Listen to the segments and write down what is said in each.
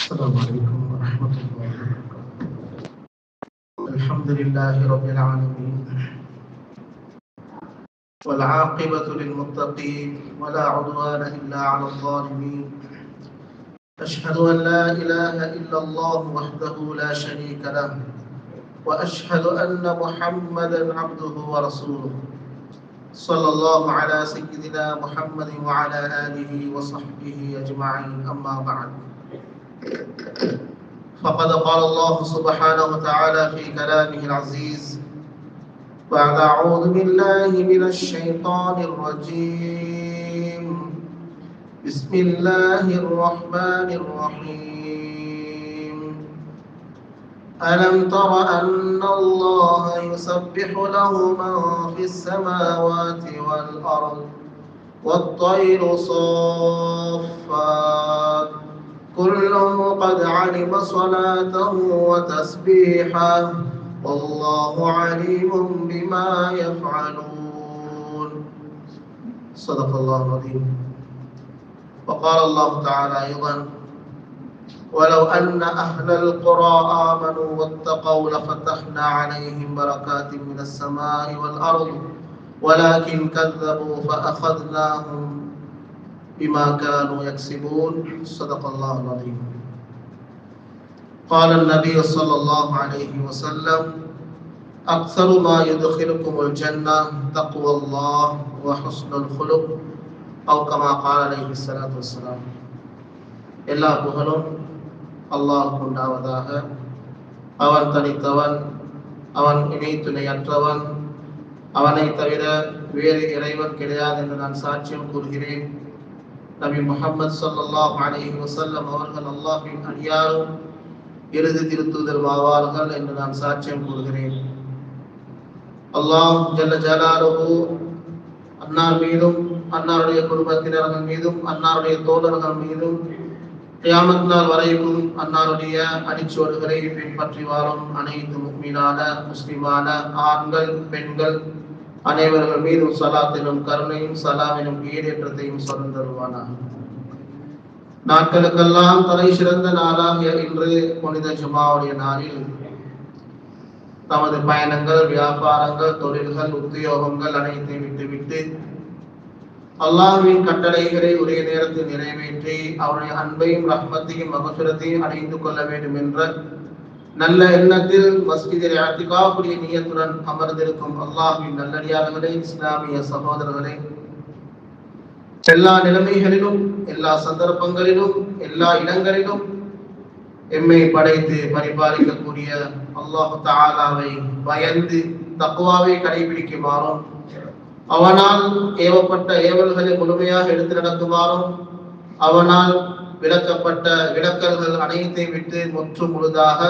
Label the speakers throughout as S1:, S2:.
S1: السلام عليكم ورحمة الله وبركاته. الحمد لله رب العالمين والعاقبة للمتقين ولا عدوان إلا على الظالمين. أشهد أن لا إله إلا الله وحده لا شريك له وأشهد أن محمدا عبده ورسوله صلى الله على سيدنا محمد وعلى آله وصحبه أجمعين. أما بعد، فقد قال الله سبحانه وتعالى في كلامه العزيز بعد أعوذ بالله من الشيطان الرجيم بسم الله الرحمن الرحيم ألم تر أن الله يسبح له من في السماوات والأرض والطير صافات كل قد علم صلاته وتسبيحه والله عليم بما يفعلون. صدق الله العظيم. وقال الله تعالى أيضا ولو أن أهل القرى آمنوا واتقوا لفتحنا عليهم بركات من السماء والأرض ولكن كذبوا فأخذناهم بما كانوا يكسبون. صدق الله العظيم. قال النبي صلى الله عليه وسلم أكثر ما يدخلكم الجنة تقوى الله وحسن الخلق أو كما قال عليه الصلاة والسلام. எல்லா புகழும் அல்லாஹ்வுக்கு உண்டாவதாக. அவன் தனித்தவன், அவன் இணை துணையற்றவன், அவனை தவிர வேறு இறைவன் கிடையாது என்று நான் சாட்சியம் கூறுகிறேன். நபி முஹம்மது ஸல்லல்லாஹு அலைஹி வஸல்லம் அவர்கள் அல்லாஹ்வின் அடியாரும் இறுதி திருத்தூதரும் ஆவார்கள் என்று நான் சாட்சியம் கூறுகிறேன். அல்லாஹ் ஜல்ல ஜலாலுஹு அன்னார் மீதும் அன்னாருடைய குடும்பத்தினர்கள் மீதும் அன்னாருடைய தோழர்கள் மீதும் கியாமத் நாள் வரைக்கும் அன்னாருடைய அடிச்சுவடுகளை பின்பற்றி வாழும் அனைத்து முஃமினான முஸ்லிமான ஆண்கள் பெண்கள் அனைவர்கள் மீதும் ஸலாத்திலும் கருணையும் சலாமிலும் ஈடேற்றத்தையும் சொல்லித் தருவானாக. நாட்களுக்கெல்லாம் தலை சிறந்த நாளாகிய இன்று புனித ஜுமாவுடைய நாளில் தமது பயணங்கள், வியாபாரங்கள், தொழில்கள், உத்தியோகங்கள் அனைத்தையும் விட்டுவிட்டு அல்லாஹ்வின் கட்டளைகளை ஒரே நேரத்தில் நிறைவேற்றி அவருடைய அன்பையும் ரஹ்மத்தையும் மகஃபிரத்தையும் அடைந்து கொள்ள வேண்டும் என்ற நல்ல எண்ணத்தில் மஸ்ஜிதில் இஅ்திகாஃபுடைய நியத்துடன் அமர்ந்திருக்கும் அல்லாஹ்வின் நல்லடியார்களே, இஸ்லாமிய சகோதரர்களே, எல்லா நிலைமைகளிலும் எல்லா சந்தர்ப்பங்களிலும் எல்லா இடங்களிலும் எம்மை படைத்து பரிபாலிக்கக்கூடிய அல்லாஹ் தஆலாவை பயந்து தக்வாவை கடைபிடிக்குமாறும் அவனால் ஏவப்பட்ட ஏவல்களை முழுமையாக எடுத்து நடக்குமாறும் அவனால் விளக்கப்பட்ட விளக்கல்கள் அனைத்தையும் விட்டு முற்று முழுதாக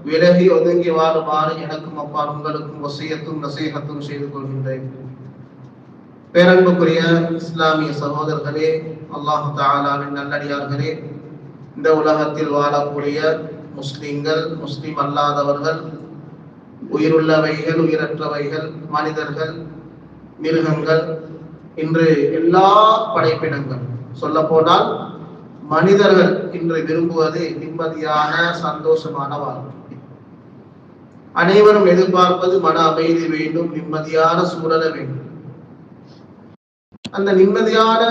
S1: விலகி ஒதுங்கி வாழுமாறு எனக்கும் அப்பால் உங்களுக்கும் வசியத்தும் நசீஹத்தும் செய்து கொள்கின்றேன். பேரன்புக்குரிய இஸ்லாமிய சகோதரர்களே, அல்லாஹ் தஆலாவின் நல்லடியார்களே, இந்த உலகத்தில் வாழக்கூடிய முஸ்லிம்கள், முஸ்லிம் அல்லாதவர்கள், உயிருள்ளவைகள் உயிரற்றவைகள், மனிதர்கள், மிருகங்கள், இன்று எல்லா படைப்பினங்கள் சொல்ல போனால் மனிதர்கள் இன்று விரும்புவது நிம்மதியான சந்தோஷமான வாழ்க்கை. அனைவரும் எதிர்பார்ப்பது மன அமைதி வேண்டும், நிம்மதியான சூழல வேண்டும். அந்த நிம்மதியான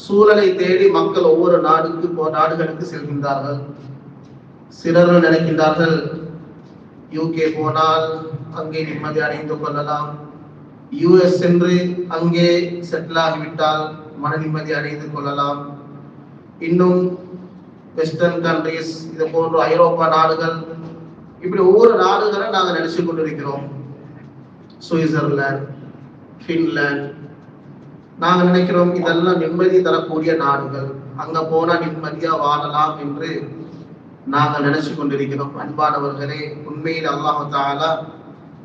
S1: சூழலை தேடி மக்கள் ஒவ்வொரு நாடுகளுக்கு செல்கின்றார்கள். சிலர்கள் நினைக்கின்றார்கள் யூகே போனால் அங்கே நிம்மதி அடைந்து கொள்ளலாம், யுஎஸ் சென்று அங்கே செட்டில் ஆகிவிட்டால் மன நிம்மதி அடைந்து கொள்ளலாம். இன்னும் வெஸ்டர்ன் கண்ட்ரிஸ், இது போன்ற ஐரோப்பா நாடுகள், இப்படி ஒவ்வொரு நாடுகளை நாங்கள் நினைச்சு கொண்டிருக்கிறோம். சுவிட்சர்லாந்து, பின்லாந்து, நாங்கள் நினைக்கிறோம் இதெல்லாம் நிம்மதி தரக்கூடிய நாடுகள், அங்க போனா நிம்மதியா வாழலாம் என்று நாங்கள் நினைச்சு கொண்டிருக்கிறோம். அன்பானவர்களே, உண்மையில் அல்லாஹ் தஆலா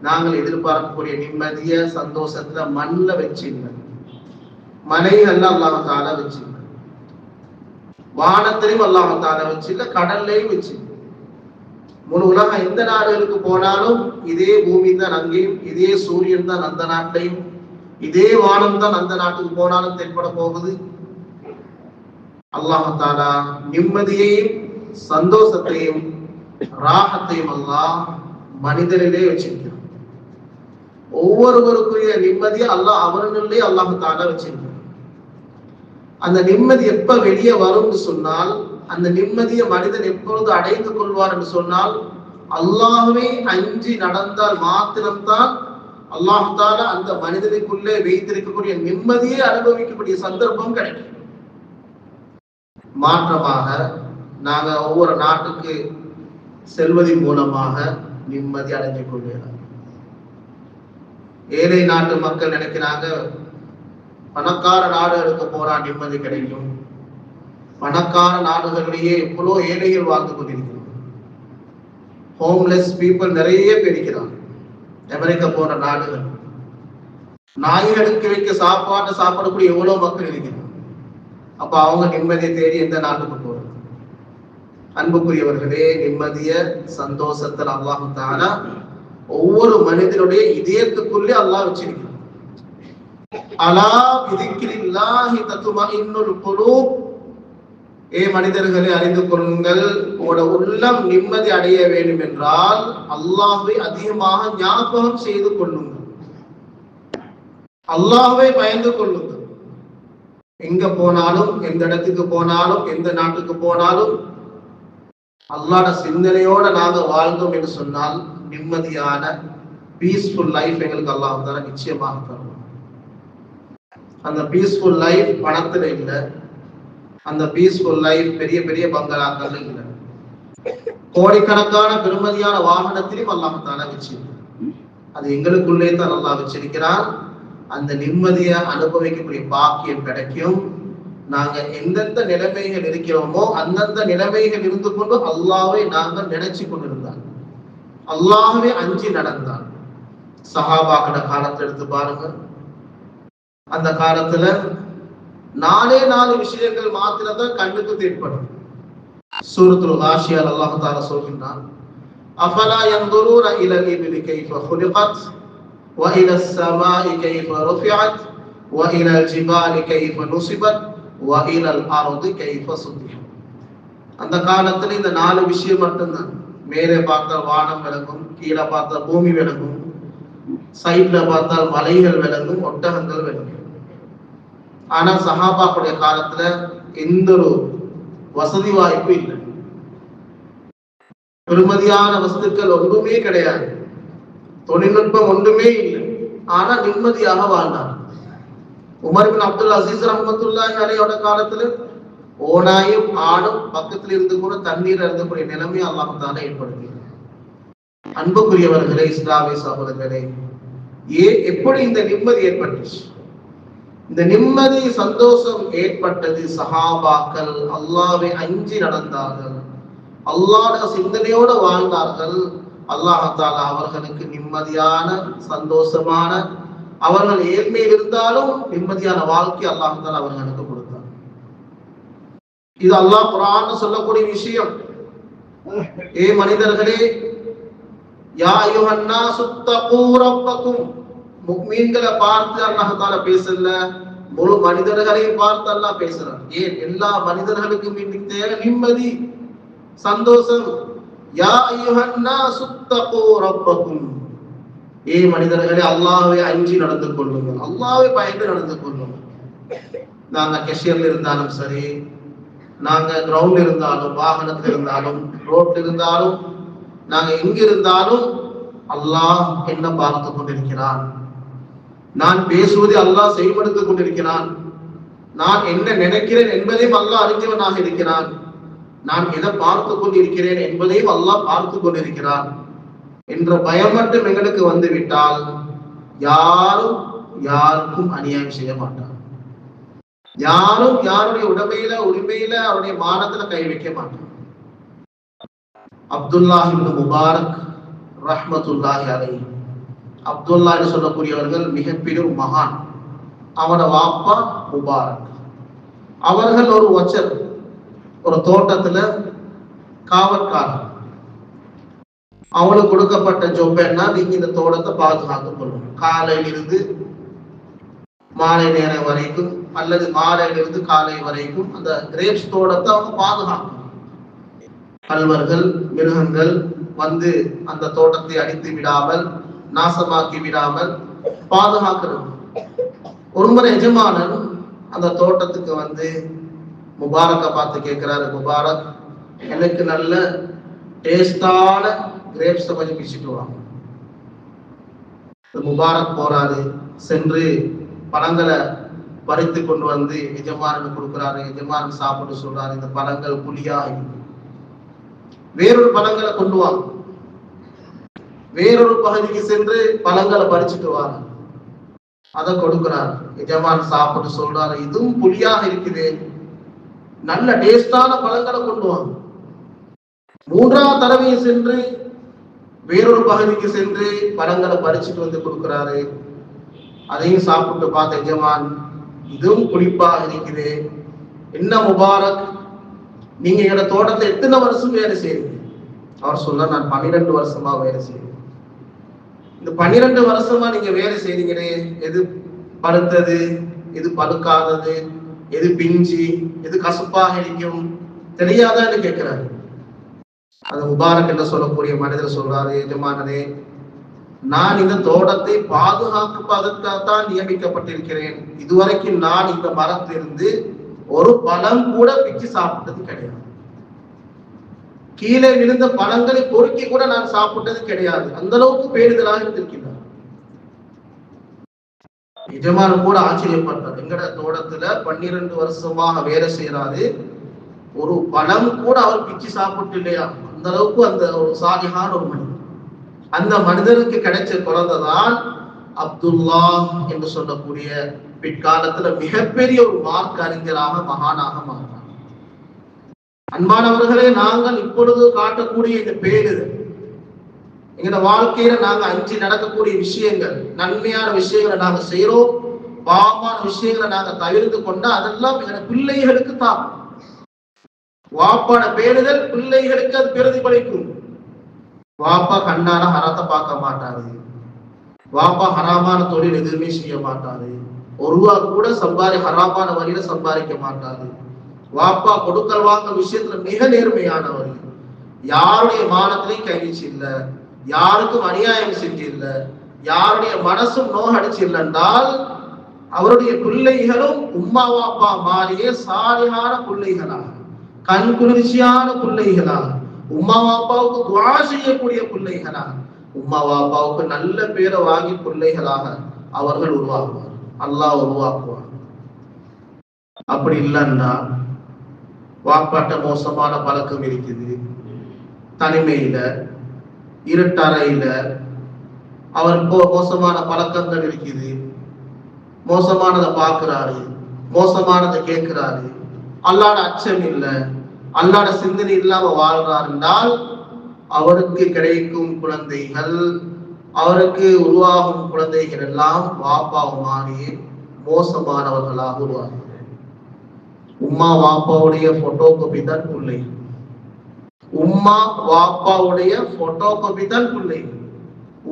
S1: நாங்கள் எதிர்பார்க்கக்கூடிய நிம்மதிய சந்தோஷத்துல மண்ல வச்சில்லை, மலைகள்ல அல்லாஹ் தஆலா வச்சில்லை, வானத்திலையும் அல்லாஹ் தஆலா வச்சில்லை, கடல்லையும் வச்சில்லை. முழு உலகம் எந்த நாடுகளுக்கு போனாலும் இதே பூமி தான் அங்கேயும், இதே சூரியன் தான் அந்த நாட்டிலையும், இதே வானம் தான் அந்த நாட்டுக்கு போனாலும் தென்பட போகுது. அல்லாஹ் தஆலா நிம்மதியையும் சந்தோஷத்தையும் ராகத்தையும் அல்லாஹ் மனிதனிலே வச்சிருக்கிறான். ஒவ்வொருவருக்குரிய நிம்மதியை அல்லாஹ் அவர்களுள்ளே அல்லாஹ் தாலா வச்சிருக்கிறான். அந்த நிம்மதி எப்ப வெளியே வரும்னு சொன்னால், அந்த நிம்மதியை மனிதன் எப்பொழுது அடைந்து கொள்வார் என்று சொன்னால், அல்லாஹ்வை அஞ்சி நடந்தால் மாத்திரம்தான் அல்லாஹ் தாலா அந்த மனிதனுக்குள்ளே வைத்திருக்கக்கூடிய நிம்மதியை அனுபவிக்கக்கூடிய சந்தர்ப்பம் கிடைக்கும். மாற்றமாக நாங்க ஒவ்வொரு நாட்டுக்கு செல்வதன் மூலமாக நிம்மதி அடைஞ்சு கொள்கிறோம். ஏழை நாட்டு மக்கள் நினைக்கிறாங்க பணக்கார நாடுகளுக்கு போறா நிம்மதி கிடைக்கும். பணக்கார நாடுகளிலேயே எவ்வளோ ஏழைகள் வாழ்ந்து கொண்டிருக்கிறோம். ஹோம்லெஸ் பீப்புள் நிறைய பேர் இருக்கிறாங்க. அமெரிக்கா போன்ற நாடுகள் நாய்களுக்கு வைக்க சாப்பாடு சாப்பிடக்கூடிய எவ்வளவு மக்கள் இருக்கிறாங்க. அப்ப அவங்க நிம்மதியை தேடி எந்த நாட்டுக்கு போறது? அன்புக்குரியவர்களே, நிம்மதிய சந்தோஷத்தில் அல்லாஹ் தஆலா ஒவ்வொரு மனிதனுடைய இதயத்துக்குள்ளே அல்லாஹ் வச்சிருக்கிறான். அலா பிதிக்ரில்லாஹி தத்மஇன்னுல் குலூப். ஏ மனிதர்களை அறிந்து கொள்ளுங்கள், உங்களோட உள்ளம் நிம்மதி அடைய வேண்டும் என்றால் அல்லாஹ்வை அதிகமாக ஞாபகம் செய்து கொள்ளுங்கள், அல்லாஹ்வை பயந்து கொள்ளுங்கள். எங்க போனாலும், எந்த இடத்துக்கு போனாலும், எந்த நாட்டுக்கு போனாலும் அல்லாஹ்வோட சிந்தனையோட நாங்க வாழ்ந்தோம் என்று சொன்னால் நிம்மதியான பீஸ்ஃபுல் லைஃப் எங்களுக்கு அல்லாஹ் தஆலா நிச்சயமாக தருவார். அந்த பீஸ்ஃபுல் லைஃப் பணத்துல இல்லை, அந்த பீஸ்ஃபுல் லைஃப் பெரிய பெரிய பங்களாக்கள் இல்லை, கோடிக்கணக்கான பெருமதியான வாகனத்திலும் அல்லாஹ் தஆலா வச்சிருக்கிறார். அது எங்களுக்குள்ளே தான் அல்லாஹ் வச்சிருக்கிறார். அந்த நிம்மதியை அனுபவிக்கக்கூடிய பாக்கியம் கிடைக்கும். நாங்க எந்தெந்த நிலைமைகள் இருக்கிறோமோ அந்தந்த நிலைமைகள் இருந்து கொண்டு அல்லாஹ்வை நாங்கள் நினைச்சு கொண்டிருந்தால், அல்லாஹ்வை அஞ்சி நடந்தால். சஹாபாக்கள காலத்தை எடுத்து பாருங்க. அந்த காலத்துல 4 விஷயங்கள் மாத்திரதான் கண்ணுக்கு தென்படும். சூரத்துல் காஷியா அல்லாஹ் தஆலா சொல்கிறான், அஃபலா யன்துரூன இலல் இப்லி கைஃப குலிகத் வ இலஸ் ஸமாஇ கைஃப ருஃபிஅத் வ இலல் ஜிபாலி கைஃப நுஸிபத் வ இலல் அர்தி கைஃப சுத்திஹத். அந்த காலத்துல இந்த 4 விஷயம் மட்டும்தான். மேலே பார்த்தால் வானம் விளங்கும், கீழே பார்த்தால் பூமி விளங்கும், சைட்ல பார்த்தால் மலைகள் விளங்கும், ஒட்டகங்கள் விளங்கும். ஆனா சஹாபாக்களுடைய காலத்துல எந்த ஒரு வசதி வாய்ப்பு இல்லை, பெருமதியான வஸ்துக்கள் ஒன்றுமே கிடையாது, தொழில்நுட்பம் ஒன்றுமே இல்லை. ஆனா நிம்மதியாக வாழ்ந்தார். உமர் இப்னு அப்துல் அசீஸ் ரஹ்மத்துல்லாஹி அலைஹியோட காலத்துல ஓனாயும் ஆடும் பக்கத்தில் இருந்து கூட தண்ணீர் அருந்தக்கூடிய நிலைமை அல்லாஹ் தஆலா ஏற்படுத்தினார். அன்புக்குரியவர்களே, இஸ்லாமிய சகோதரர்களே, எப்படி இந்த நிம்மதி ஏற்பட்டுச்சு? இந்த நிம்மதி சந்தோஷம் ஏற்பட்டது சஹாபாக்கள் அல்லாஹ்வை அஞ்சி நடந்தார்கள், அல்லாஹ்வுடைய சிந்தனையோட வாழ்ந்தார்கள். அல்லாஹ் தஆலா அவர்களுக்கு நிம்மதியான சந்தோஷமான, அவர்கள் ஏழ்மையில் இருந்தாலும் நிம்மதியான வாழ்க்கை அல்லாஹ் தஆலா அவர்களுக்கு கொடுத்தார். இது அல்லாஹ் குர்ஆன்ல சொல்லக்கூடிய விஷயம். ஏ மனிதர்களே, யா அய்யுஹன் நாஸு தகூ ரப்பக்கும். முஃமின்களை பார்த்து அல்லாஹ் தஆலா பேசல, முழு மனிதர்களையும் பார்த்து அல்லாஹ் பேசுறான். ஏன்? எல்லா மனிதர்களுக்கும் இன்னைக்கு தேவை நிம்மதி, சந்தோஷம். யா அய்யுஹன் நாஸு தகூ ரப்பக்கும். ஏ மனிதர்களே, அல்லாஹ்வை அஞ்சி நடந்து கொள்ளுங்கள், அல்லாஹ்வை பயந்து நடந்து கொள்ளுங்கள். நாங்க கேஷியர்ல இருந்தாலும் சரி, நாங்க கிரவுண்ட்ல இருந்தாலும், வாகனத்துல இருந்தாலும், ரோட்ல இருந்தாலும், நாங்க எங்க இருந்தாலும் அல்லாஹ் என்ன பார்த்து கொண்டிருக்கிறான். நான் பேசுவதை அல்லாஹ் செயல்படுத்திக் கொண்டிருக்கிறான். நான் என்ன நினைக்கிறேன் என்பதையும் அல்லாஹ் அறிந்தவனாக இருக்கிறான். நான் எதை பார்த்து கொண்டிருக்கிறேன் என்பதையும் அல்லாஹ் பார்த்து கொண்டிருக்கிறான் என்ற பயம் மட்டும் எங்களுக்கு வந்துவிட்டால் யாரும் யாருக்கும் அநியாயம் செய்ய மாட்டார். யாரும் யாருடைய உரிமையில அவருடைய மானத்துல கை வைக்க மாட்டார். அப்துல்லாஹ் இப்னு முபாரக் ரஹ்மத்துல்லாஹி அலைஹி, அப்துல்லா என்று சொல்லக்கூடியவர்கள் மிகப்பெரிய மகான். அவனோட வாப்பா முபாரக். அவர்கள் ஒரு வச்சர், ஒரு தோட்டத்துல காவற்காரர். அவங்களுக்கு கொடுக்கப்பட்ட ஜொப் என்ன, நீங்க இந்த தோட்டத்தை பாதுகாத்துக் கொள்ளணும். காலையிலிருந்து மாலை நேரம் வரைக்கும் அல்லது மாலையிலிருந்து காலை வரைக்கும் அந்த கிரேப்ஸ் தோட்டத்தை அவங்க பாதுகாக்கணும். கல்வர்கள் மிருகங்கள் வந்து அந்த தோட்டத்தை அடித்து விடாமல் நாசமாக்கி விடாமல் பாதுகாக்கிறது. ஒருமுறை எஜமானன் அந்த தோட்டத்துக்கு வந்து முபாரக்கை பார்த்து கேட்கிறாரு, முபாரக், எனக்கு நல்ல டேஸ்டான கிரேப்ஸை கொஞ்சம் பிச்சுட்டு வாங்க. முபாரக் போறாரு, சென்று பழங்களை பறித்து கொண்டு வந்து எஜமானனுக்கு கொடுக்குறாரு. எஜமானன் சாப்பிட்டு சொல்றாரு, இந்த பழங்கள் புளியாகி வேறொரு பழங்களை கொண்டு வாங்க. வேறொரு பகுதிக்கு சென்று பழங்களை பறிச்சுட்டு வாங்க, அதை கொடுக்கிறார். எஜமான் சாப்பிட்டு சொல்றாரு, இதுவும் புளியாக இருக்குது, நல்ல டேஸ்டான பழங்களை கொண்டு வாங்க. மூன்றாவது தடவையை சென்று வேறொரு பகுதிக்கு சென்று பழங்களை பறிச்சுட்டு வந்து கொடுக்கிறாரு. அதையும் சாப்பிட்டு பார்த்த எஜமான், இதுவும் புளிப்பாக இருக்குது, என்ன முபாரக், நீங்க என்னோட தோட்டத்தை எத்தனை வருஷம் வேலை செய்யுங்க? அவர் சொல்ல, நான் 12 வருஷமா வேலை செய்யறேன். இந்த 12 வருஷமா நீங்க வேலை செய்றீங்களே, எது பழுத்தது, எது பழுக்காதது, எது பிஞ்சி, எது கசப்பாக இருக்கும் தெரியாதான்னு கேட்கிறாரு. அது முபாரக் என்று சொல்லக்கூடிய மனிதர் சொல்றாரு, எஜமானரே, நான் இந்த தோட்டத்தை பாதுகாப்பதற்காகத்தான் நியமிக்கப்பட்டிருக்கிறேன். இதுவரைக்கும் நான் இந்த மரத்திலிருந்து ஒரு பழம் கூட பிச்சு சாப்பிட்டது கிடையாது. கீழே விழுந்த பழங்களை பொறுக்கி கூட நான் சாப்பிட்டது கிடையாது. அந்த அளவுக்கு பேருதலாக இருந்திருக்கிறார். எஜமான் கூட ஆச்சரியப்பட்டார், எங்கட தோட்டத்துல 12 வருஷமாக வேலை செய்யறாரு, ஒரு பழம் கூட அவர் பிச்சு சாப்பிட்டு இல்லையா? அந்த அளவுக்கு அந்த ஒரு சாலிஹான ஒரு மனிதர். அந்த மனிதருக்கு கிடைச்ச குழந்தைதான் அப்துல்லா என்று சொல்லக்கூடிய பிற்காலத்துல மிகப்பெரிய ஒரு மார்க்க அறிஞராக மகானாக மாறினார். அன்பானவர்களே, நாங்கள் இப்பொழுது காட்டக்கூடிய இந்த பேருதல், எங்க வாழ்க்கையில நாங்க அஞ்சு நடக்கக்கூடிய விஷயங்கள், நன்மையான விஷயங்களை நாங்க செய்யறோம், பாவமான விஷயங்களை நாங்க தவிர்த்து கொண்டா அதெல்லாம் எங்க பிள்ளைகளுக்கு தான். வாப்பான பேருதல் பிள்ளைகளுக்கு அது பிரதிபலிக்கும். வாப்பா கண்ணான ஹராத்தை பார்க்க மாட்டாரு, வாப்பா ஹராமான தொழில் எதுவுமே செய்ய மாட்டாரு, ஒரு ரூபா கூட ஹராமான வழியில சம்பாதிக்க மாட்டாரு. வாப்பா கொடுக்கல் வாங்க விஷயத்துல மிக நேர்மையானவர், யாருடைய மானத்திலையும் கை வச்சு இல்ல, யாருக்கும் அநியாயம் செஞ்சு இல்ல, யாருடைய மனசும் நோகடிச்சு இல்லைன்றால் அவருடைய பிள்ளைகளும் உம்மா வாப்பா மாறிய சாலிஹான பிள்ளைகளாக, கண் குளிர்ச்சியான பிள்ளைகளாக, உம்மா வாப்பாவுக்கு துஆ செய்யக்கூடிய பிள்ளைகளாக, உம்மா வாப்பாவுக்கு நல்ல பேரை வாங்கி பிள்ளைகளாக அவர்கள் உருவாக்குவார், அல்லாஹ் உருவாக்குவார். அப்படி இல்லைன்னா வாப்பாட்ட மோசமான பழக்கம் இருக்குது, தனிமையில இருட்டறையில அவர் மோசமான பழக்கங்கள் இருக்குது, மோசமானதை பார்க்கிறாரு, மோசமானதை கேட்கிறாரு, அல்லாட அச்சம் இல்லை, அல்லாட சிந்தனை இல்லாம வாழ்றார் என்றால் அவருக்கு கிடைக்கும் குழந்தைகள், அவருக்கு உருவாகும் குழந்தைகள் எல்லாம் வாப்பாவை மாறி மோசமானவர்களாக உருவாகும். உம்மா வாப்பாவுடைய போட்டோ காப்பி தான் பிள்ளை, உம்மா வாப்பாவுடைய போட்டோ காப்பி தான் பிள்ளை.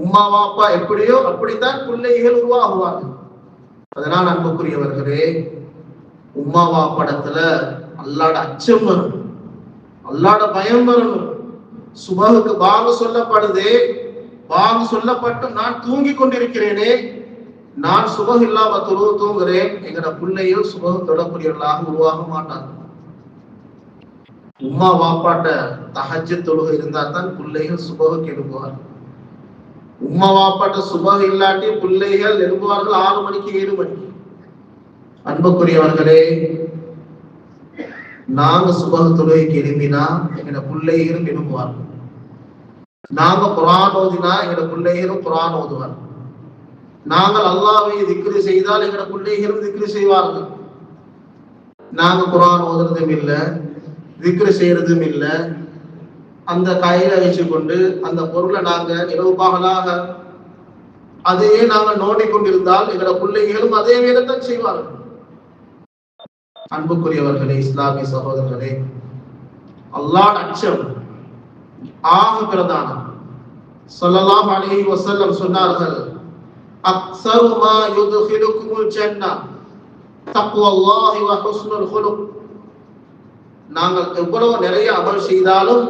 S1: உம்மா வாப்பா எப்படியோ அப்படித்தான் பிள்ளைகள் உருவாகுவார்கள். அதனால் அன்புக்குரியவர்களே, உம்மா வாப்படத்துல அல்லாட அச்சம் வரணும், அல்லாட பயம் வரணும். சுபகுக்கு பாங்கு சொல்லப்படுதே, பாங்கு சொல்லப்பட்டு நான் தூங்கி கொண்டிருக்கிறேனே, நான் சுபகு இல்லாம தூங்குறேன், எங்கட பிள்ளைகள் சுபகு தொடக்கூடியவர்களாக உருவாக மாட்டாங்க. உம்மா வாப்பாட்ட தஹஜ்ஜுத் தொழுகை இருந்தா தான் பிள்ளைகள் சுபகுக்கு எழுப்புவார். உம்மா வாப்பாட்ட சுபகு இல்லாட்டி பிள்ளைகள் எழுப்புவார்கள் 6 மணிக்கு 7 மணிக்கு. அன்புக்குரியவர்களே, நாங்க சுபகு தொழுகைக்கு எழுப்பினா எங்கட பிள்ளைகளும் எழுப்புவார்கள். நாங்க குர்ஆன் ஓதினா எங்கட பிள்ளைகளும் குர்ஆன் ஓதுவார்கள். நாங்கள் அல்லாஹ்வை திக்ரு செய்தால் எங்கட பிள்ளைகளும் திக்ரு செய்வார்கள். நாங்க குர்ஆன் ஓதுறதும் இல்லை, திக்ரு செய்யறதும் இல்லை, அந்த கையில வச்சு கொண்டு அந்த பொருளை நாங்க இரவு பகலாக அதையே நாங்கள் நோண்டிக்கொண்டிருந்தால் எங்கட பிள்ளைகளும் அதே வேலைத்தான் செய்வார்கள். அன்புக்குரியவர்களே, இஸ்லாமிய சகோதரர்களே, அல்லாஹ் அச்சம் ஆக பிரதானம். ஸல்லல்லாஹு அலைஹி வஸல்லம் சொன்னார்கள், அக்ஸரு மா யுத்கிலுக்குமுல் ஜன்னah தக்வல்லாஹி வ ஹுஸ்னுல் குலுக். நாங்கள் எவ்வளவு நிறைய அமல் செய்தாலும்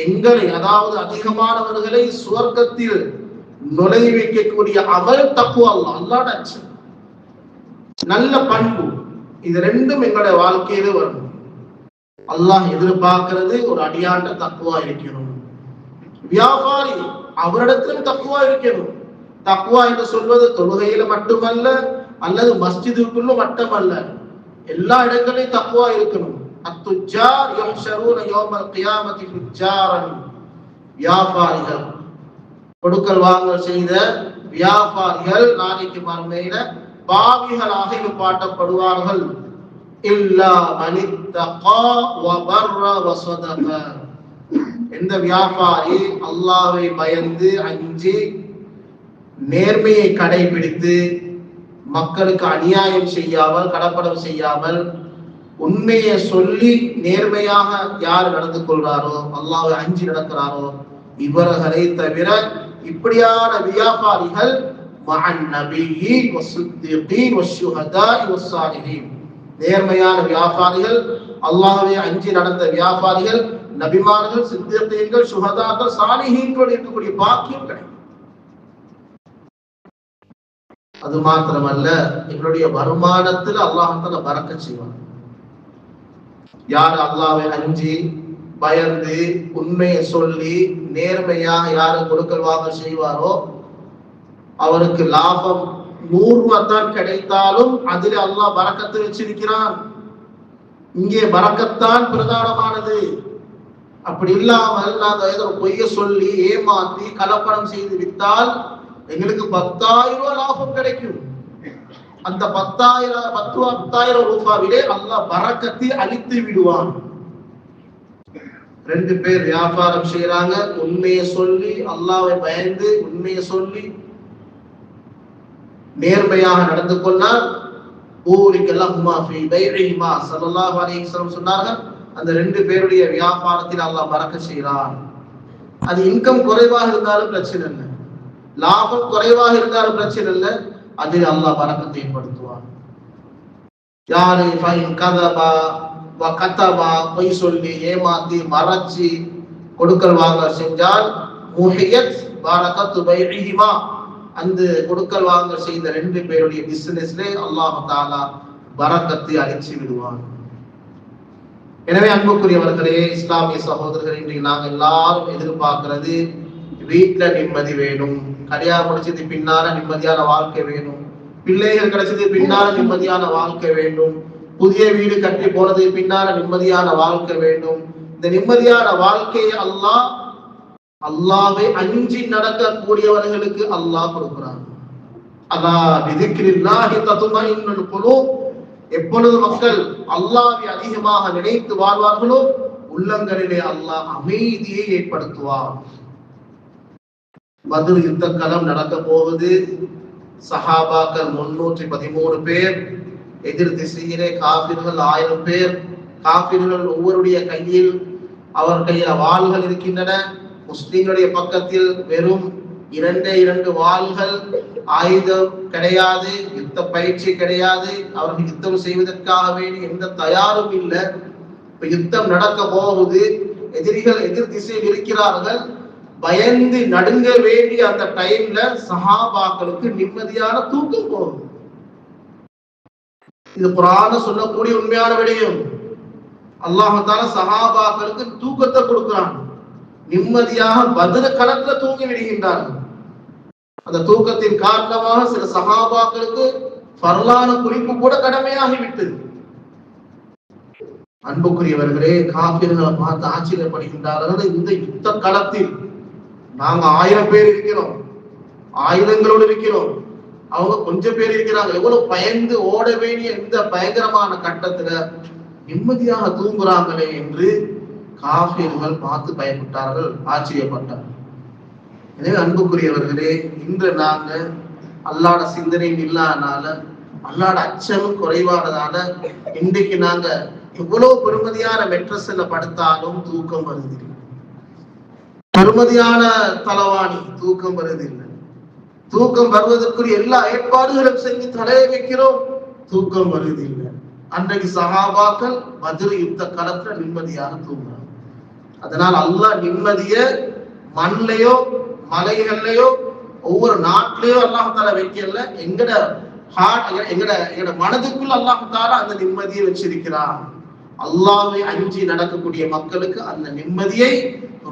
S1: எங்களை, அதாவது அதிகமானவர்களை சுவர்க்கத்தில் நுழைவிக்கக்கூடிய அமல் தக்குவா, அல்லாஹ்வுடைய அச்சம், நல்ல பண்பு. இது ரெண்டும் எங்களுடைய வாழ்க்கையில வரும். அல்லாஹ் எதிர்பார்க்கிறது ஒரு அடியாண்ட தக்குவா இருக்கணும். வியாபாரி அவரிடத்திலும் தக்குவா இருக்கணும். தக்குவா என்று சொல்வது தொழுகையில மட்டுமல்ல, அல்லது மஸ்ஜிதுக்குள்ள மட்டுமல்ல, எல்லா இடங்களிலும் தக்குவா இருக்கணும். அத்துஜார் யஹ்ஷரூன யௌமல் கியாமத்தி ஃபுஜ்ஜாரன், வியாபாரிகள், கொடுக்கல் வாங்கல் செய்த வியாபாரிகள் நாளைக்கு மறுமையில பாவிகளாக நிப்பாட்டப்படுவார்கள். இல்லா மனித்தகா வ பர்ர வ ஸதக, எந்த வியாபாரி அல்லாஹ்வை பயந்து அஞ்சி நேர்மையை கடைபிடித்து மக்களுக்கு அநியாயம் செய்யாமல் கடப்படம் செய்யாமல் உண்மையை சொல்லி நேர்மையாக யார் நடந்து கொள்றாரோ, அல்லாஹ்வை அஞ்சி நடக்கிறாரோ, இவர்களை தவிர இப்படியான வியாபாரிகள் மஅன் நபிய்யீன் வஸ்ஸித்தீகீன் வஷ்ஷுஹதாஇ வஸ்ஸாலிஹீன், நேர்மையான வியாபாரிகள், அல்லாஹ்வை அஞ்சி நடந்த வியாபாரிகள், நபிமார்கள், சித்தீகீன்கள், சுஹதாக்கள், சாலிஹீன்கள் இருக்கக்கூடிய பாக்கியம் கிடைக்கும். அது மாத்திரமல்ல, எங்களுடைய வருமானத்தில் அல்லாஹ் தஆலா பரக்கத் செய்வான். யார் அல்லாஹ்வை அஞ்சி பயந்து உண்மையை சொல்லி நேர்மையாக யாரு கொடுக்கல் வாங்கல் செய்வாரோ அவருக்கு லாபம் 100 ரூபாய் தான் கிடைத்தாலும் அதில் அல்லாஹ் பரக்கத்து வச்சிருக்கிறான். இங்கே பரக்கத்தான் பிரதானமானது. அப்படி இல்லாமல் நாங்க ஏதோ பொய்ய சொல்லி ஏமாத்தி கலப்படம் செய்து விட்டால் எங்களுக்கு 10,000 ரூபாய் லாபம் கிடைக்கும். அந்த 10,000 ரூபாயிலே அல்லாஹ் பரக்கத்தை அழித்து விடுவான். 2 பேர் வியாபாரம் செய்யறாங்க, உண்மையை சொல்லி அல்லாஹ்வை பயந்து உண்மையை சொல்லி நேர்மையாக நடந்து கொண்டால் ஸல்லல்லாஹு அலைஹி வஸல்லம் சொன்னார்கள், அந்த 2 பேருடைய வியாபாரத்தில் அல்லாஹ் பரக்கத் செய்கிறான். அது இன்கம் குறைவாக இருந்தாலும் பிரச்சனை இல்லை, லாபம் குறைவாக இருந்தாலும் பிரச்சனை இல்லை, அதில் அல்லாஹ் பரக்கத்தை ஏற்படுத்துவான். யாரு ஃபைன் கதபா வ கதபா, பொய் சொல்லி ஏமாத்தி மறைச்சி கொடுக்கல் வாங்க செஞ்சால் முஹியத் பரக்கத்து பைஇஹிமா, அந்த கொடுக்கல் வாங்க செய்த 2 பேருடைய பிசினஸ்ல அல்லாஹ் தஆலா பரக்கத்தை அழிச்சு விடுவான். எனவே அன்புக்குரியவர்களே, இஸ்லாமிய சகோதரர்களே, இன்றைக்கு நாங்கள் எல்லாரும் எதிர்பார்க்கிறது வீட்டுல நிம்மதி வேணும், கல்யாணம் முடிச்சது பின்னால நிம்மதியான வாழ்க்கை வேணும், பிள்ளைகள் கிடைச்சது பின்னால நிம்மதியான வாழ்க்கை வேண்டும், புதிய வீடு கட்டி போனது பின்னால நிம்மதியான வாழ்க்கை வேண்டும். இந்த நிம்மதியான வாழ்க்கையை அல்லாஹ்வை அஞ்சி நடக்கக்கூடியவர்களுக்கு அல்லாஹ் கொடுக்கிறான். அலா பிதிக்ரில்லாஹி தத்மஇன்னுல் குலூப், எப்பொழுது மக்கள் அல்லாஹ்வை அதிகமாக நினைத்து வாழ்வார்களோ உள்ளங்களிலே அல்லாஹ் அமைதியை ஏற்படுத்துவார். பத்ர் யுத்த களம் நடக்க போகுது. சஹாபாக்கள் 313 பேர், எதிர் திசையிலே காபிர்கள் 1000 பேர். காபிர்கள் ஒவ்வொருடைய கையில் அவர் கையில வாள்கள் இருக்கின்றன. முஸ்லிம்களுடைய பக்கத்தில் வெறும் 2 வாள்கள், ஆயுதம் கிடையாது, யுத்த பயிற்சி கிடையாது, அவர்கள் யுத்தம் செய்வதற்காக வேண்டி எந்த தயாரும் இல்லை. இப்ப யுத்தம் நடக்க போகுது, எதிரிகள் எதிர் திசையில் இருக்கிறார்கள். பயந்து நடுங்க வேண்டிய அந்த டைம்ல சஹாபாக்களுக்கு நிம்மதியான தூக்கம் போகும். இது குர்ஆன் சொல்லக்கூடிய உண்மையான விடயம். அல்லாஹ் தஆலா சஹாபாக்களுக்கு தூக்கத்தை கொடுக்கிறான். நிம்மதியாக பத்ர் களத்துல தூங்கி விடுகின்றார்கள். அந்த தூக்கத்தின் காரணமாக சில சஹாபாக்களுக்கு ஃபர்லான குறிப்பு கூட கடமையாகி விட்டது. அன்புக்குரியவர்களே, காபிர்களை பார்த்து ஆச்சரியப்படுகின்றார்கள். இந்த யுத்த களத்தில் நாங்க 1000 பேர் இருக்கிறோம், ஆயுதங்களோடு இருக்கிறோம், அவங்க கொஞ்சம் பேர் இருக்கிறாங்க. எவ்வளவு பயந்து ஓட வேண்டிய இந்த பயங்கரமான கட்டத்துல நிம்மதியாக தூங்குறாங்களே என்று காஃபிர்கள் பார்த்து பயப்பட்டார்கள், ஆச்சரியப்பட்டார்கள். எனவே அன்புக்குரியவர்களே, இன்று நாங்க அல்லாஹ்ட சிந்தனை இல்லாதனால, அல்லாஹ்ட அச்சமும் குறைவானதால இன்றைக்கு நாங்க எவ்வளவு பெருமதியான மெட்ரஸ்ல படுத்தாலும் தூக்கம் வருவதில்லை, பெருமதியான தலவாணி தூக்கம் வருவதில்லை. தூக்கம் வருவதற்குரிய எல்லா ஏற்பாடுகளும் செஞ்சு தலையை வைக்கிறோம், தூக்கம் வருவதில்லை. அன்றைக்கு சஹாபாக்கள் பத்ர் யுத்த களத்துல நிம்மதியாக தூங்குறாங்க. அதனால் அல்லாஹ் நிம்மதிய மண்லையோ மலைகள்லையோ ஒவ்வொரு நாட்டிலேயோ அல்லாஹ் தாலா வைக்கல, எங்கட மனதுக்குள்ள அல்லாஹ் தாலா அந்த நிம்மதியை வச்சிருக்கிறான். அல்லாஹ்வை அஞ்சி நடக்கக்கூடிய மக்களுக்கு அந்த நிம்மதியை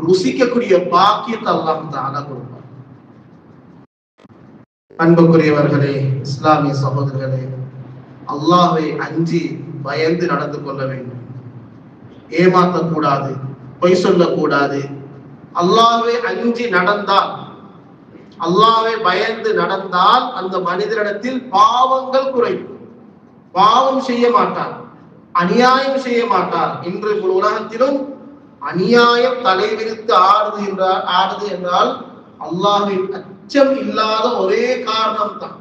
S1: ருசிக்கக்கூடிய பாக்கியத்தை அல்லாஹ் தாலா கொடுப்பார். அன்புக்குரியவர்களே, இஸ்லாமிய சகோதரர்களே, அல்லாஹ்வை அஞ்சி பயந்து நடந்து கொள்ள வேண்டும். ஏமாற்றக்கூடாது, பொய் சொல்லக்கூடாது. அல்லாஹ்வை அஞ்சி நடந்தால், அல்லாஹ்வை பயந்து நடந்தால் அந்த மனிதரிடத்தில் பாவங்கள் குறையும். பாவம் செய்ய மாட்டார், அநியாயம் செய்ய மாட்டார். இன்று உலகத்திலும் அநியாயம் தலைவிரித்து ஆடுது என்றால் அல்லாஹ்வின் அச்சம் இல்லாத ஒரே காரணம் தான்.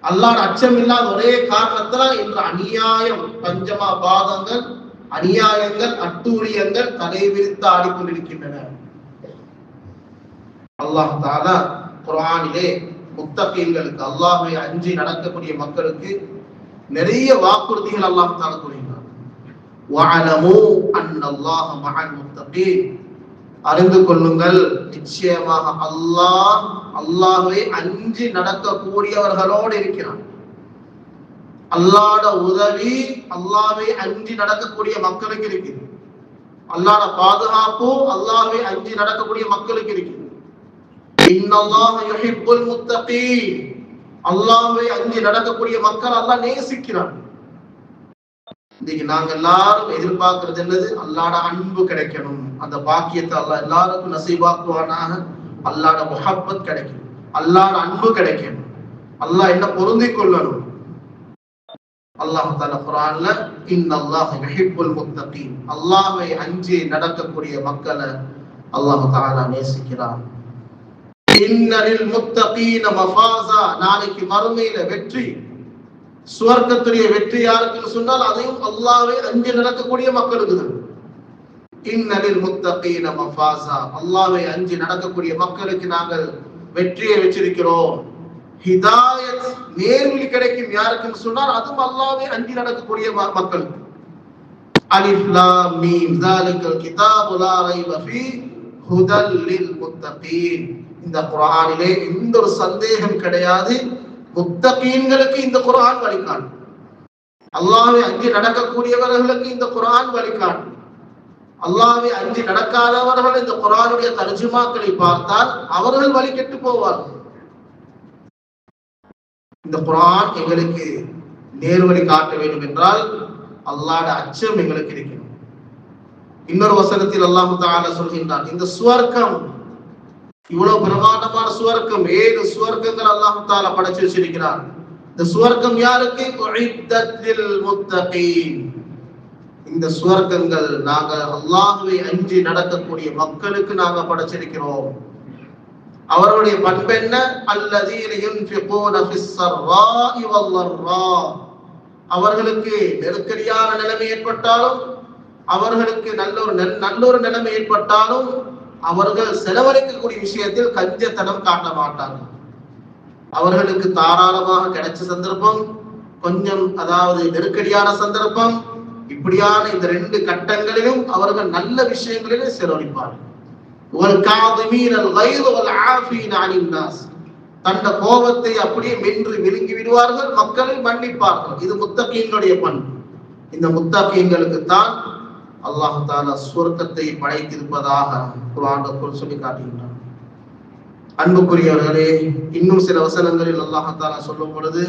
S1: அல்லாஹ் அச்சம் இல்லாத ஒரே காரணத்தால் இன்று அநியாயம், பஞ்சமா பாதங்கள், அநியாயங்கள், அட்டூழியங்கள் தலைவிரித்து ஆடிக்கொண்டிருக்கின்றன. அல்லாஹ் தஆலா குர்ஆனிலே முத்தகீன்களுக்கு, அல்லாஹ்வை அஞ்சி நடக்கக்கூடிய மக்களுக்கு நிறைய வாக்குறுதிகள் அல்லாஹ் தஆலா கூறுகிறார். வஅலமு அன்னல்லாஹ மஅல் முத்தகீன், அறிந்து கொள்ளுங்கள், நிச்சயமாக அல்லாஹ் அல்லாஹ்வை அஞ்சி நடக்கக்கூடியவர்களோடு இருக்கிறான். அல்லாஹ்ட உதவி அல்லாஹ்வை அஞ்சி நடக்கக்கூடிய மக்களுக்கு இருக்குது. அல்லாஹ்ட பாதுகாப்பு அல்லாஹ்வை அஞ்சி நடக்கக்கூடிய மக்களுக்கு இருக்குது. இன்னல்லாஹ யுஹிப்புல் முத்தகீன், அல்லாஹ்வை அஞ்சி நடக்கக்கூடிய மக்கள் அல்லாஹ் நேசிக்கிறான். இன்னைக்கு நாங்க எல்லாரும் எதிர்பார்க்கிறது என்னது? அல்லாஹ்ட அன்பு கிடைக்கணும். அந்த பாக்கியத்தை அல்லாஹ் எல்லாருக்கும் நசீபாக்குவானாக. அல்லாஹ்ட முஹப்பத் கிடைக்கும், அல்லாஹ்ட அன்பு கிடைக்கணும், அல்லாஹ் என்ன பொருந்திக் கொள்ளணும். அல்லாஹ் தஆலா குர்ஆன்ல இன்னல்லாஹ யுஹிப்புல் முத்தகீன், அல்லாஹ்வை அஞ்சி நடக்கக்கூடிய மக்களை அல்லாஹ் தஆலா நேசிக்கிறான். இன்னலில் முத்தகீன மஃபாஸா, நாளைக்கு மறுமையில வெற்றி, சுவர்க்கத்துடைய வெற்றி யாருக்கு சொன்னால் அதையும் அல்லாஹ்வை அஞ்சி நடக்கக்கூடிய மக்களுக்கு தான். இன்னலில் முத்தகீன மஃபாஸா, அல்லாஹ்வை அஞ்சி நடக்கக்கூடிய மக்களுக்கு நாங்கள் வெற்றியை வச்சிருக்கிறோம். ஹிதாயத், நேர்வழி கிடைக்கும் யாருக்குன்னு சொன்னால் அதுவும் அல்லாஹ்வை அஞ்சி நடக்கக்கூடிய மக்களுக்கு. அலிஃப் லாம் மீம் ஸாலிகல் கிதாபு லா ரைப ஃபீ ஹுதல் லில் முத்தகீன். இந்த குர்ஆனிலே எந்த ஒரு சந்தேகம் கிடையாது, முத்தகீன்களுக்கு இந்த குர்ஆன் வழிகாட்டும். அல்லாஹ்வை அஞ்சி நடக்கக்கூடியவர்களுக்கு இந்த குர்ஆன் வழிகாட்டும். அல்லாஹ்வை அஞ்சி நடக்காதவர்கள் இந்த குர்ஆனுடைய தர்ஜுமாக்களை பார்த்தால் அவர்கள் வழி கெட்டு போவார்கள். இந்த குர்ஆன் எங்களுக்கு நேர்வழி காட்ட வேண்டும் என்றால் அல்லாஹ்வுடைய அச்சம் எங்களுக்கு இருக்கணும். இன்னொரு வசனத்தில் அல்லாஹ் தஆலா சொல்கின்றான், இந்த சுவர்க்கம், இவ்வளவு பிரமாண்டமான சுவர்க்கம், 7 சுவர்க்கங்கள் அல்லாஹ் தஆலா படைச்சு வச்சிருக்கிறான். இந்த சுவர்க்கம் யாருக்கு? உஇத்தத் லில் முத்தகீன். இந்த சுவர்க்கங்கள் நாங்க அல்லாஹ்வை அஞ்சி நடக்கக்கூடிய மக்களுக்கு நாங்க படைச்சிருக்கிறோம். அவருடைய பண்பு என்ன? அல்லதீன யுன்ஃபிகூன ஃபிஸ் ஸர்ராஇ வல் ضرா, அவர்களுக்கு நெருக்கடியான நிலைமை ஏற்பட்டாலும், அவர்களுக்கு நல்ல ஒரு நிலைமை ஏற்பட்டாலும் அவர்கள் செலவழிக்கக்கூடிய விஷயத்தில் கஞ்சத்தனம் காட்ட மாட்டார்கள். அவர்களுக்கு தாராளமாக கிடைச்ச சந்தர்ப்பம், கொஞ்சம் அதாவது நெருக்கடியான சந்தர்ப்பம், இப்படியான இந்த 2 கட்டங்களிலும் அவர்கள் நல்ல விஷயங்களிலே செலவழிப்பார்கள். தன்ன கோபத்தை அப்படியே மென்று விழுங்கி விடுவார்கள், மக்களை மன்னிப்பார்கள். இது முத்தகீன்களுடைய பண்பு. இந்த முத்தகீன்களுக்கு தான் அல்லாஹ் தஆலா சுவர்க்கத்தை படைத்திருப்பதாக குர்ஆனில் சொல்லி காட்டுகின்றார். அன்புக்குரியவர்களே, இன்னும் சில வசனங்களில் அல்லாஹ் தஆலா சொல்லும் பொழுது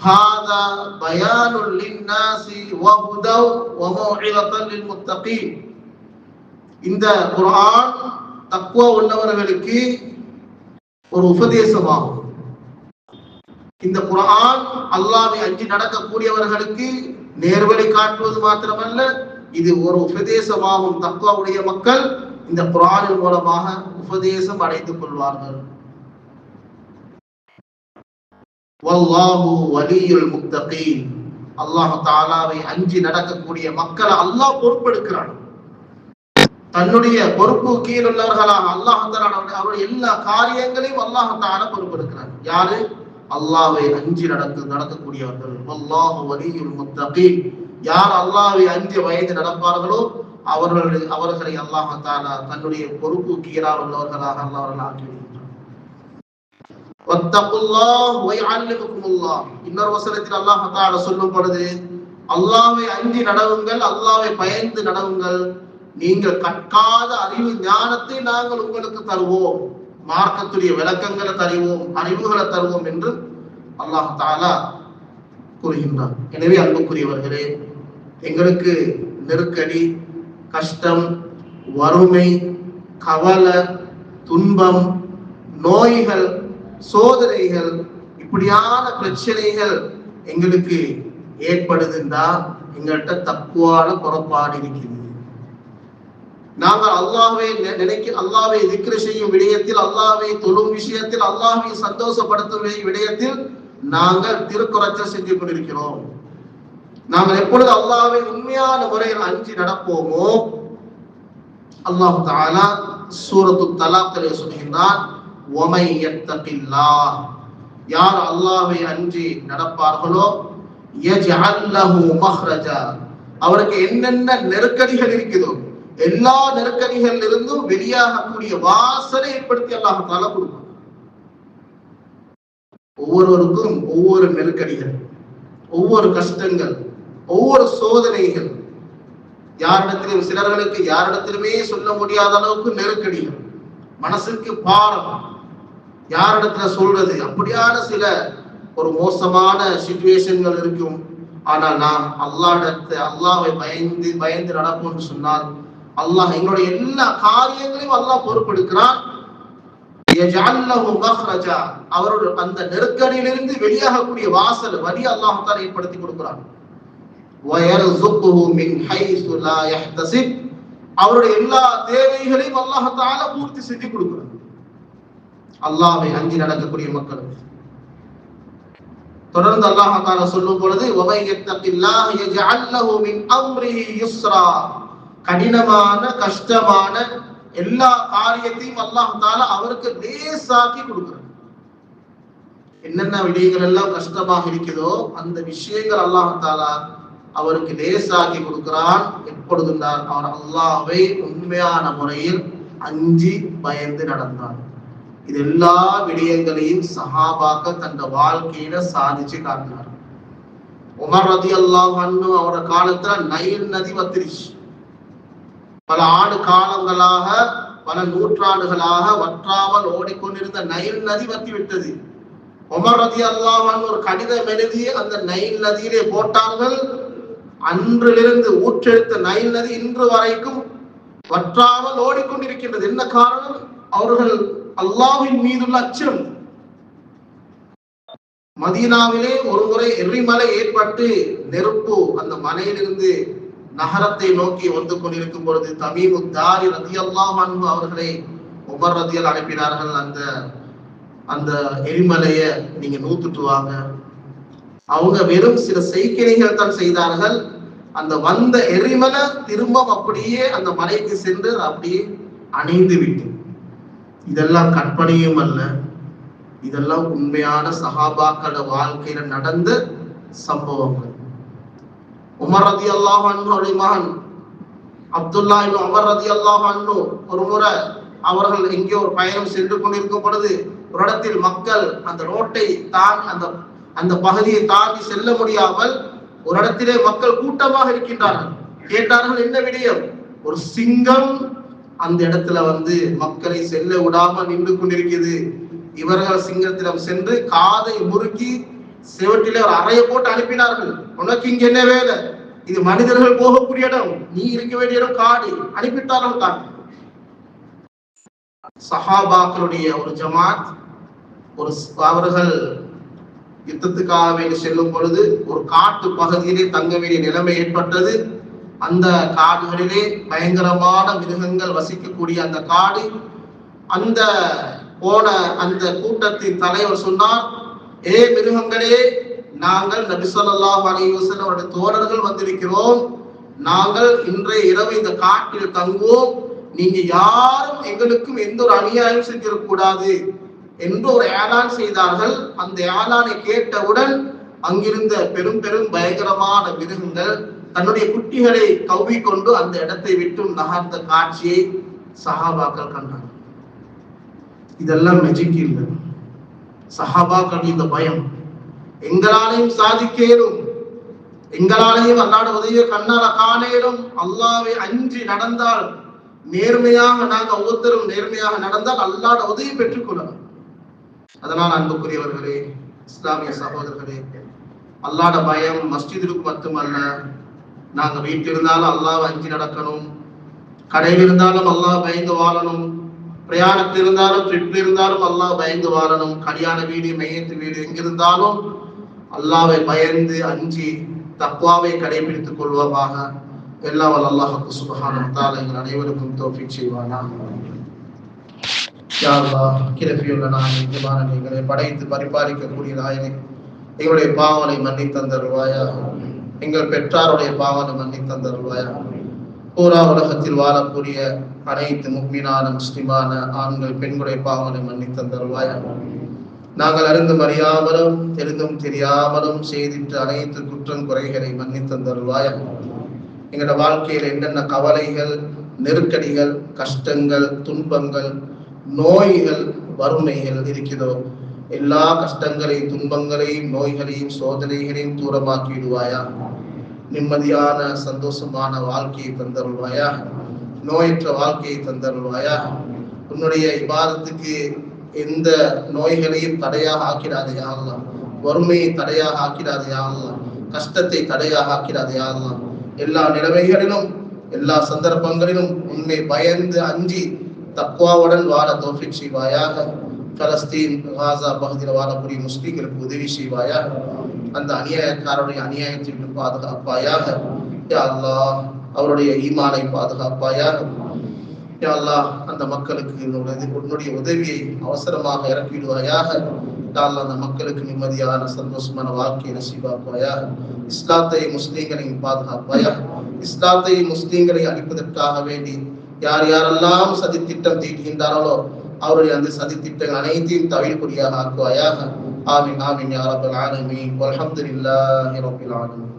S1: ஹாதா பயானுல் லின்னாஸி வ ஹுதவ் வ மௌஇலத்தன் லில் முத்தகீன், இந்த குர்ஆன் தக்வா உள்ளவர்களுக்கு ஒரு உபதேசமாகும். இந்த குர்ஆன் அல்லாஹ்வை அஞ்சி நடக்கக்கூடியவர்களுக்கு நேர்வழி காட்டுவது மாத்திரமல்ல, இது ஒரு உபதேசமாகும். தக்வாவுடைய மக்கள் இந்த குர்ஆனின் மூலமாக உபதேசம் அடைந்து கொள்வார்கள். வல்லாஹு வலியுல் முத்தகீன், அல்லாஹ் தஆலாவை அஞ்சி நடக்கக்கூடிய மக்களை அல்லாஹ் பொறுப்பெடுக்கிறான். தன்னுடைய பொறுப்பு கீழ் உள்ளவர்களாக அல்லாஹ் தஆலா அவருடைய எல்லா காரியங்களையும் அல்லாஹ் தஆலா பொறுப்பெடுக்கிறான். யாரு? அல்லாஹ்வை அஞ்சி நடக்கக்கூடியவர்கள். வல்லாஹு வலியுல் முத்தகீன், யார் அல்லாஹ்வை அஞ்சி பயந்து நடப்பார்களோ அவர்களை அல்லாஹ் தஆலா தன்னுடைய பொறுப்பு கீழால் உள்ளவர்களாக அல்லாஹ் ஆக்கி விடுகிறார். வத்தகுல்லாஹ் வயஅல்லிமுக்குமுல்லாஹ். இன்னொரு வசனத்தில் அல்லாஹ் தஆலா சொல்லும் பொழுது, அல்லாஹ்வை அஞ்சி நடவுங்கள், அல்லாஹ்வை பயந்து நடவுங்கள், நீங்கள் கற்காத அறிவு ஞானத்தை நாங்கள் உங்களுக்கு தருவோம், மார்க்கத்துடைய விளக்கங்களை தருவோம், அறிவுகளை தருவோம் என்று அல்லாஹ் தஆலா கூறுகின்றார். எனவே அன்புக்குரியவர்களே, எங்களுக்கு நெருக்கடி, கஷ்டம், வறுமை, கவலை, துன்பம், நோய்கள், சோதனைகள், இப்படியான பிரச்சனைகள் எங்களுக்கு ஏற்படுதுன்னா எங்கள்கிட்ட தக்குவான புறப்பாடு இருக்கிறது. நாங்கள் அல்லாஹ்வை அல்லாஹ்வை திக்ர் செய்யும் விடயத்தில், அல்லாஹ்வை தொழும் விஷயத்தில், அல்லாஹ்வை சந்தோஷப்படுத்தும் விடயத்தில் நாங்கள் திருக்குறச்சல் செஞ்சு கொண்டிருக்கிறோம். நாங்கள் எப்பொழுது அல்லாஹ்வை உண்மையான முறையில் அஞ்சி நடப்போமோ, அல்லாஹ் தஆலா சூரத்து தலாக்லே சொல்கின்றான், வமை யத்தகில்லாஹ், யார் அல்லாஹ்வை அஞ்சி நடப்பார்களோ யஜ்அல் லஹு மக்ரஜா, அவருக்கு என்னென்ன நெருக்கடிகள் இருக்குதோ எல்லா நெருக்கடிகளில் இருந்தும் வெளியாகக்கூடிய வாசலை ஏற்படுத்தி அல்லாஹ் தஆலா கொடுப்பார். ஒவ்வொருவருக்கும் ஒவ்வொரு நெருக்கடிகள், ஒவ்வொரு கஷ்டங்கள், ஒவ்வொரு சோதனைகள், யாரிடத்திலும் சிலர்களுக்கு யாரிடத்திலுமே சொல்ல முடியாத அளவுக்கு நெருக்கடிகள், மனசுக்கு பாரம், யாரிடத்துல சொல்றது, அப்படியான சில ஒரு மோசமான சிச்சுவேஷன்கள் இருக்கும். ஆனால் நாம் அல்லாஹ்வை பயந்து நடப்போம்னு சொன்னால் அல்லாஹ் எங்களுடைய எல்லா காரியங்களையும் அல்லாஹ் பொறுப்பெடுக்கிறான். அவருடைய அந்த நெருக்கடியிலிருந்து வெளியாகக்கூடிய வாசல் வழி அல்லாஹ் தஆலா ஏற்படுத்தி கொடுக்கிறான். அவருடைய எல்லா தேவைகளையும் அல்லாஹ் தஆலா பூர்த்தி செஞ்சு கொடுக்கிறான். அல்லாஹ்வை அஞ்சி நடக்கக்கூடிய மக்களுக்கு தொடர்ந்து அல்லாஹ் தஆலா சொல்லும் பொழுது, வமை யத்தகில்லாஹ் யஜ்அல் லஹு மின் அம்ரிஹி யுஸ்ரா, கடினமான கஷ்டமான எல்லா காரியத்தையும் அல்லாஹ் தஆலா அவருக்கு லேசாக்கி கொடுக்கிறார். என்னென்ன விடயங்கள் எல்லாம் கஷ்டமாக இருக்குதோ அந்த விஷயங்கள் அல்லாஹ் தஆலா அவருக்கு லேசாக்கி கொடுக்கிறான். எப்பொழுதுதான் அவர் அல்லாஹ்வை உண்மையான முறையில் அஞ்சி பயந்து நடந்தார். இது எல்லா விடயங்களையும் சஹாபாக்கள் தன் வாழ்க்கையில சாதிச்சு காட்டினார். உமர் ரலியல்லாஹு அன்ஹு அவரோட காலத்துல நைல் நதி வத்திருச்சு. பல ஆண்டு காலங்களாக, பல நூற்றாண்டுகளாக வற்றாமல் ஓடிக்கொண்டிருந்த நைல் நதி வத்தி விட்டது. உமர் ரலியல்லாஹு அன்ஹு ஒரு கடிதம் எழுதி அந்த நைல் நதியிலே போட்டார்கள். அன்றிலிருந்து ஊற்றெடுத்த நைல் நதி இன்று வரைக்கும் வற்றாமல் ஓடிக்கொண்டிருக்கின்றது. என்ன காரணம்? அவர்கள் அல்லாஹ்வின் மீதுள்ள அச்சம். மதீனாவிலே ஒரு முறை எரிமலை ஏற்பட்டு நெருப்பு அந்த மலையிலிருந்து நகரத்தை நோக்கி வந்து கொண்டிருக்கும் பொழுது தமீமு தாரி ரலியல்லாஹு அன்ஹு அவர்களை உமர் ரலியல்லாஹு அனுப்பினார்கள். அந்த எரிமலையை நீங்க நூத்துட்டு வாங்க. அவங்க வெறும் சில செய்கைகள் தான் செய்தார்கள். அந்த வந்த எரிமலை திரும்ப அப்படியே அந்த மலைக்கு சென்று அப்படியே அணைந்து விட்டு. இதெல்லாம் கற்பனையும் அல்ல, இதெல்லாம் உண்மையான சஹாபாக்கள வாழ்க்கையில நடந்த சம்பவங்கள். உமர் ரலியல்லாஹு அன்ஹுடைய மகன் அப்துல்லா இப்னு உமர் ரலியல்லாஹு அன்ஹு ஒரு முறை அவர்கள் எங்கே ஒரு பயணம் சென்று கொண்டிருக்கும் பொழுது ஒரு இடத்தில் மக்கள் அந்த ரோட்டை அந்த பகுதியை தாண்டி செல்ல முடியாமல் ஒரு இடத்திலே மக்கள் கூட்டமாக இருக்கின்றார்கள். கேட்டார்கள், என்ன விடயம்? ஒரு சிங்கம் அந்த இடத்துல மக்களை செல்ல விடாமல் நின்று கொண்டிருக்கிறது. இவர்கள் சிங்கத்திடம் சென்று காதை முறுக்கி செவட்டிலே ஒரு அறையை போட்டு அனுப்பினார்கள். உனக்கு இங்க என்ன வேலை? இது மனிதர்கள் போகக்கூடிய இடம், நீ இருக்க வேண்டிய இடம் காடு. அனுப்பிட்டார்கள் தான். சஹாபாக்களுடைய ஒரு ஜமாத் அவர்கள் யுத்தத்துக்காக வேண்டி செல்லும் பொழுது ஒரு காட்டு பகுதியிலே தங்க வேண்டிய நிலைமை ஏற்பட்டது. அந்த காடுகளிலே பயங்கரமான மிருகங்கள் வசிக்கக்கூடிய அந்த காடு. அந்த போன அந்த கூட்டத்தின் தலைவர் சொன்னார், ஏ மிருகங்களே, நாங்கள் நபி ஸல்லல்லாஹு அலைஹி வஸல்லம் அவருடைய தோழர்கள் வந்திருக்கிறோம். நாங்கள் இன்றைய இரவு இந்த காட்டில் தங்குவோம். நீங்க யாரும் எங்களுக்கும் எந்த ஒரு அநியாயம் செஞ்சிடக்கூடாது என்று ஒரு ஏலான் செய்தார்கள். அந்த ஏலானை கேட்டவுடன் அங்கிருந்த பெரும் பெரும் பயங்கரமான மிருகங்கள் தன்னுடைய குட்டிகளை கவ்விக்கொண்டு அந்த இடத்தை விட்டு நகர்ந்த காட்சியை சஹாபாக்கள் கண்டாங்க. இதெல்லாம் மெஜிக் இல்லை. சஹாபாக்கள் இந்த பயம், எங்களாலையும் சாதிக்க இயலும், எங்களாலையும் அல்லாஹ்வுடைய உதவியை கண்ணால காண இயலும். அல்லாஹ்வை அஞ்சி நடந்தால், நேர்மையாக நாங்க ஒவ்வொருத்தரும் நேர்மையாக நடந்தால் அல்லாஹ்வுடைய உதவியை பெற்றுக்கொள்ளலாம். அதனால் அன்புக்குரியவர்களே, இஸ்லாமிய சகோதரர்களே, அல்லாஹ்வுடைய பயம் மஸ்ஜிதிற்கு மட்டுமல்ல, நாங்க வீட்டில் இருந்தாலும் அல்லாஹ்வை அஞ்சி நடக்கணும், கடையில் இருந்தாலும் அல்லாஹ் பயந்து வாழணும், பிரயாணத்தில் இருந்தாலும் ட்ரிப்ல இருந்தாலும் அல்லாஹ் பயந்து வாழணும், கல்யாண வீடு மையத்து வீடு எங்கிருந்தாலும் அல்லாஹ்வை பயந்து அஞ்சி தக்வாவை கடைபிடித்துக் கொள்வோமாக. எல்லாம் வல்ல அல்லாஹ் சுப்ஹானஹு வ தஆலா எங்கள் அனைவருக்கும் தௌஃபீக் செய்வானாக. யா அல்லாஹ், கிரஃபியுள்ள நாயகனே, எங்களை படைத்து பரிபாலிக்கக்கூடிய நாயகனே, எங்களுடைய பாவங்களை மன்னித்து தந்தருள்வாயா. எங்கள் பெற்றாருடைய பாவங்களை மன்னித்து தந்தருள்வாயா. பூரா உலகத்தில் வாழக்கூடிய அனைத்து முஃமினான முஸ்லிமான ஆண்கள் பெண்களுடைய பாவங்களை மன்னித்து தந்தருள்வாயா. நாங்கள் அறிந்தும் அறியாமலும் தெரிந்தும் தெரியாமலும் செய்திட்டு அனைத்து குற்றம் குறைகளை மன்னித்து தந்தருள்வாயா. எங்களோட வாழ்க்கையில் என்னென்ன கவலைகள், நெருக்கடிகள், கஷ்டங்கள், துன்பங்கள், நோய்கள், வறுமைகள் இருக்கிறதோ எல்லா கஷ்டங்களையும் துன்பங்களையும் நோய்களையும் சோதனைகளையும் தூரமாக்கிடுவாயா. நிம்மதியான சந்தோஷமான வாழ்க்கையை தந்தருள்வாயா. நோயற்ற வாழ்க்கையை தந்தருள்வாயா. உன்னுடைய இபாதத்துக்கு எந்த நோய்களையும் தடையாக ஆக்கிடாதையா அல்லாஹ். வறுமையை தடையாக ஆக்கிடாதையா அல்லாஹ். கஷ்டத்தை தடையாக ஆக்கிடாதையா அல்லாஹ். எல்லா நிலைமைகளிலும் எல்லா சந்தர்ப்பங்களிலும் உன்னை பயந்து அஞ்சி தக்வாவுடன் வாழ தௌஃபீக் செய்வாயாக. பலஸ்தீன், காசா பகுதியில் வாழக்கூடிய முஸ்லிம்களுக்கு உதவி செய்வாயாக. அந்த அநியாயக்காரருடைய அநியாயத்தை பாதுகாப்பாயாக. யா அல்லாஹ், அவருடைய ஈமானை பாதுகாப்பாயாக. யா அல்லாஹ், அந்த மக்களுக்கு உன்னுடைய உதவியை அவசரமாக இறக்கிடுவாயாக. யா அல்லாஹ், அந்த மக்களுக்கு நிம்மதியான சந்தோஷமான வாழ்க்கையை நசீபாக்குவாயாக. இஸ்லாத்தை முஸ்லீம்களையும் பாதுகாப்பாயாக. இஸ்லாத்தை முஸ்லீம்களை அழிப்பதற்காக வேண்டி யார் யாரெல்லாம் சதித்திட்டம் தீட்டுகின்றார்களோ அவருடைய அந்த சதித்திட்டங்கள் அனைத்தையும் தவிர்ப்படியாக ஆக்குவாயாக. ஆமீன் ஆமீன் யா ரப்பல் ஆலமீன். வல்ஹம்துலில்லாஹி ரப்பில் ஆலமீன்.